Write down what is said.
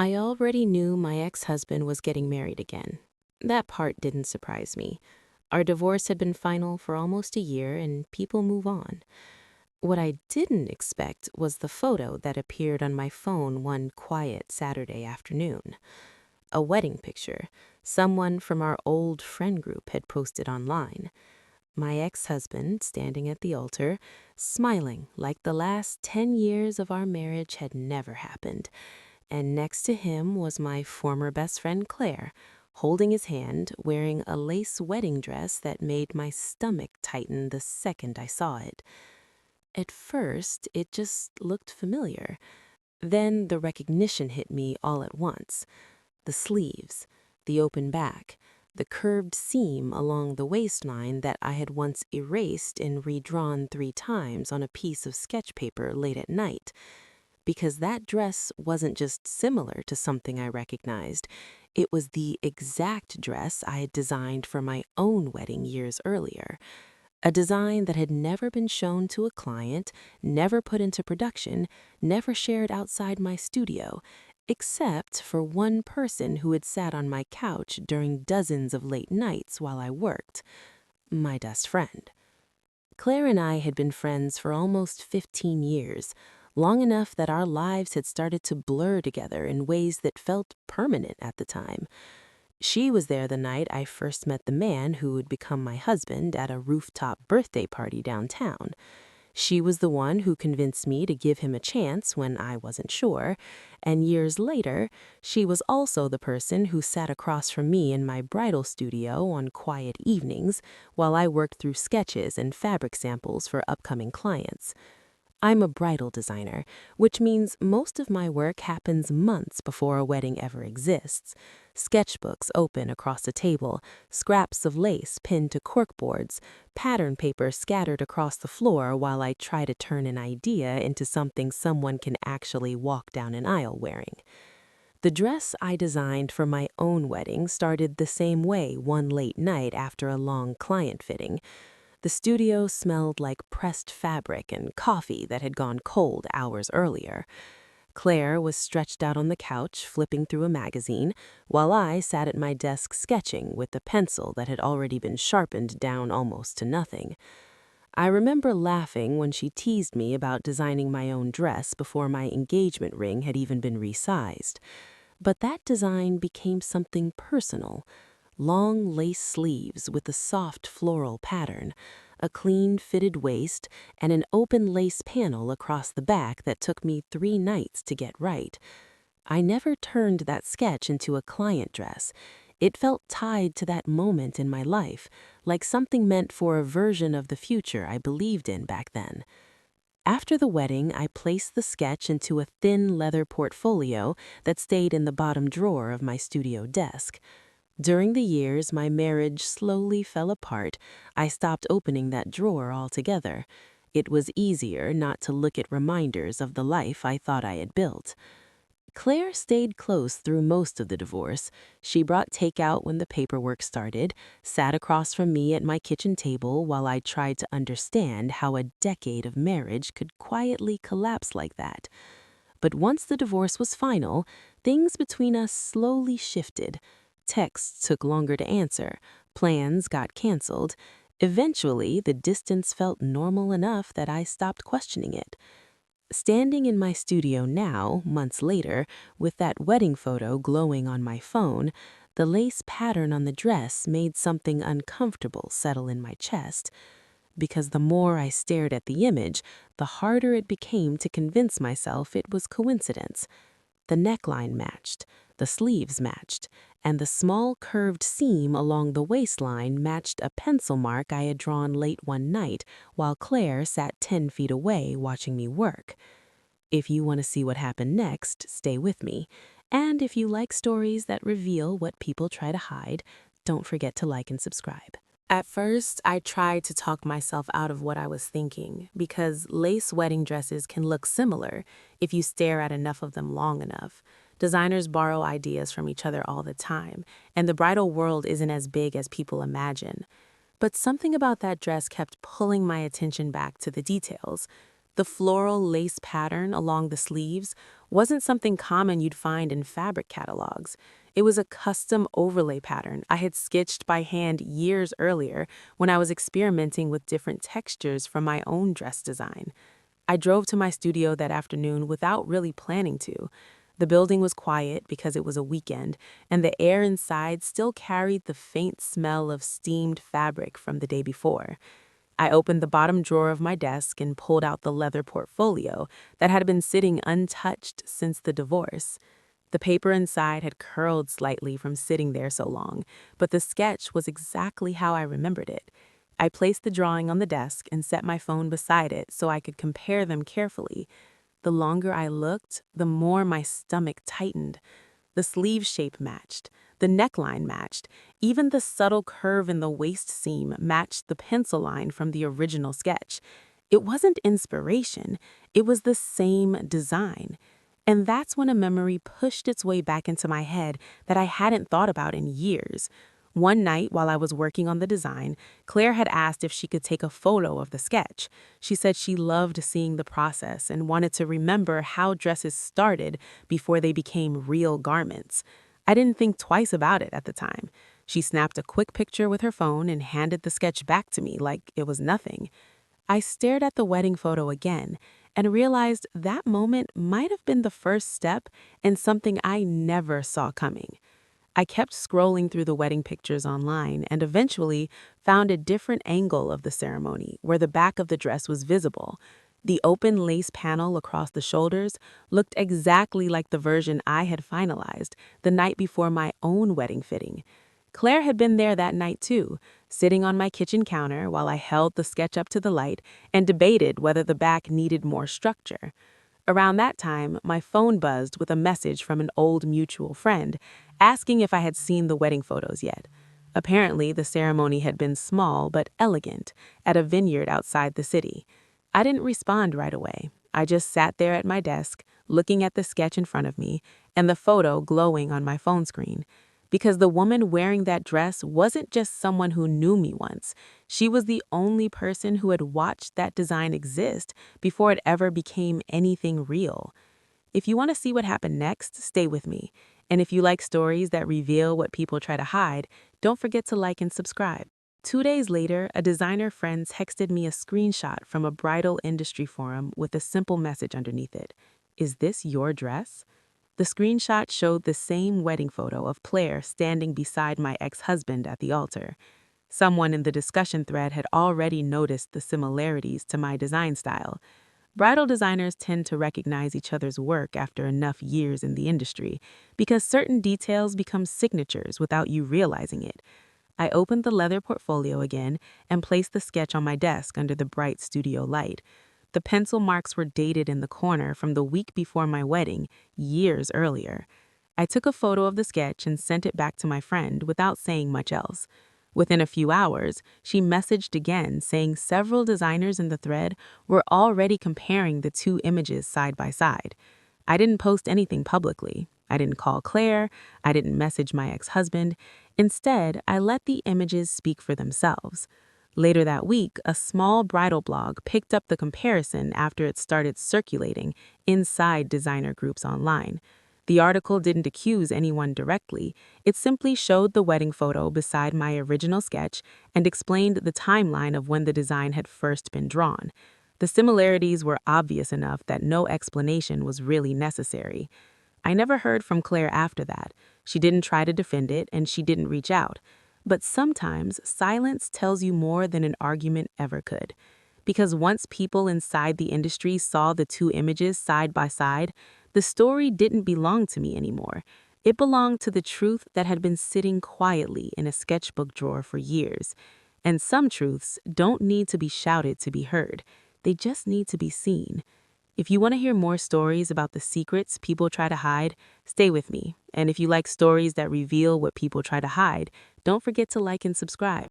I already knew my ex-husband was getting married again. That part didn't surprise me. Our divorce had been final for almost a year and people move on. What I didn't expect was the photo that appeared on my phone one quiet Saturday afternoon. A wedding picture someone from our old friend group had posted online. My ex-husband standing at the altar, smiling like the last 10 years of our marriage had never happened. And next to him was my former best friend Claire, holding his hand, wearing a lace wedding dress that made my stomach tighten the second I saw it. At first, it just looked familiar. Then the recognition hit me all at once. The sleeves, the open back, the curved seam along the waistline that I had once erased and redrawn 3 times on a piece of sketch paper late at night. Because that dress wasn't just similar to something I recognized, it was the exact dress I had designed for my own wedding years earlier. A design that had never been shown to a client, never put into production, never shared outside my studio, except for one person who had sat on my couch during dozens of late nights while I worked, my best friend. Claire and I had been friends for almost 15 years, long enough that our lives had started to blur together in ways that felt permanent at the time. She was there the night I first met the man who would become my husband at a rooftop birthday party downtown. She was the one who convinced me to give him a chance when I wasn't sure, and years later, she was also the person who sat across from me in my bridal studio on quiet evenings while I worked through sketches and fabric samples for upcoming clients. I'm a bridal designer, which means most of my work happens months before a wedding ever exists. Sketchbooks open across a table, scraps of lace pinned to corkboards, pattern paper scattered across the floor while I try to turn an idea into something someone can actually walk down an aisle wearing. The dress I designed for my own wedding started the same way one late night after a long client fitting. The studio smelled like pressed fabric and coffee that had gone cold hours earlier. Claire was stretched out on the couch, flipping through a magazine, while I sat at my desk sketching with a pencil that had already been sharpened down almost to nothing. I remember laughing when she teased me about designing my own dress before my engagement ring had even been resized. But that design became something personal. Long lace sleeves with a soft floral pattern, a clean fitted waist, and an open lace panel across the back that took me 3 nights to get right. I never turned that sketch into a client dress. It felt tied to that moment in my life, like something meant for a version of the future I believed in back then. After the wedding, I placed the sketch into a thin leather portfolio that stayed in the bottom drawer of my studio desk. During the years my marriage slowly fell apart, I stopped opening that drawer altogether. It was easier not to look at reminders of the life I thought I had built. Claire stayed close through most of the divorce. She brought takeout when the paperwork started, sat across from me at my kitchen table while I tried to understand how a decade of marriage could quietly collapse like that. But once the divorce was final, things between us slowly shifted. Texts took longer to answer, plans got canceled. Eventually, the distance felt normal enough that I stopped questioning it. Standing in my studio now, months later, with that wedding photo glowing on my phone, the lace pattern on the dress made something uncomfortable settle in my chest. Because the more I stared at the image, the harder it became to convince myself it was coincidence. The neckline matched, the sleeves matched, and the small curved seam along the waistline matched a pencil mark I had drawn late one night while Claire sat 10 feet away watching me work. If you want to see what happened next, stay with me. And if you like stories that reveal what people try to hide, don't forget to like and subscribe. At first, I tried to talk myself out of what I was thinking because lace wedding dresses can look similar if you stare at enough of them long enough. Designers borrow ideas from each other all the time, and the bridal world isn't as big as people imagine. But something about that dress kept pulling my attention back to the details. The floral lace pattern along the sleeves wasn't something common you'd find in fabric catalogs. It was a custom overlay pattern I had sketched by hand years earlier when I was experimenting with different textures from my own dress design. I drove to my studio that afternoon without really planning to. The building was quiet because it was a weekend, and the air inside still carried the faint smell of steamed fabric from the day before. I opened the bottom drawer of my desk and pulled out the leather portfolio that had been sitting untouched since the divorce. The paper inside had curled slightly from sitting there so long, but the sketch was exactly how I remembered it. I placed the drawing on the desk and set my phone beside it so I could compare them carefully. The longer I looked, the more my stomach tightened. The sleeve shape matched, the neckline matched, even the subtle curve in the waist seam matched the pencil line from the original sketch. It wasn't inspiration, it was the same design. And that's when a memory pushed its way back into my head that I hadn't thought about in years. One night, while I was working on the design, Claire had asked if she could take a photo of the sketch. She said she loved seeing the process and wanted to remember how dresses started before they became real garments. I didn't think twice about it at the time. She snapped a quick picture with her phone and handed the sketch back to me like it was nothing. I stared at the wedding photo again and realized that moment might have been the first step in something I never saw coming. I kept scrolling through the wedding pictures online and eventually found a different angle of the ceremony where the back of the dress was visible. The open lace panel across the shoulders looked exactly like the version I had finalized the night before my own wedding fitting. Claire had been there that night too, sitting on my kitchen counter while I held the sketch up to the light and debated whether the back needed more structure. Around that time, my phone buzzed with a message from an old mutual friend asking if I had seen the wedding photos yet. Apparently, the ceremony had been small but elegant at a vineyard outside the city. I didn't respond right away. I just sat there at my desk, looking at the sketch in front of me and the photo glowing on my phone screen. Because the woman wearing that dress wasn't just someone who knew me once. She was the only person who had watched that design exist before it ever became anything real. If you want to see what happened next, stay with me. And if you like stories that reveal what people try to hide, don't forget to like and subscribe. 2 days later, a designer friend texted me a screenshot from a bridal industry forum with a simple message underneath it. "Is this your dress?" The screenshot showed the same wedding photo of Claire standing beside my ex-husband at the altar. Someone in the discussion thread had already noticed the similarities to my design style. Bridal designers tend to recognize each other's work after enough years in the industry because certain details become signatures without you realizing it. I opened the leather portfolio again and placed the sketch on my desk under the bright studio light. The pencil marks were dated in the corner from the week before my wedding, years earlier. I took a photo of the sketch and sent it back to my friend without saying much else. Within a few hours, she messaged again saying several designers in the thread were already comparing the two images side by side. I didn't post anything publicly. I didn't call Claire. I didn't message my ex-husband. Instead, I let the images speak for themselves. Later that week, a small bridal blog picked up the comparison after it started circulating inside designer groups online. The article didn't accuse anyone directly. It simply showed the wedding photo beside my original sketch and explained the timeline of when the design had first been drawn. The similarities were obvious enough that no explanation was really necessary. I never heard from Claire after that. She didn't try to defend it, and she didn't reach out. But sometimes silence tells you more than an argument ever could. Because once people inside the industry saw the two images side by side, the story didn't belong to me anymore. It belonged to the truth that had been sitting quietly in a sketchbook drawer for years. And some truths don't need to be shouted to be heard. They just need to be seen. If you want to hear more stories about the secrets people try to hide, stay with me. And if you like stories that reveal what people try to hide, don't forget to like and subscribe.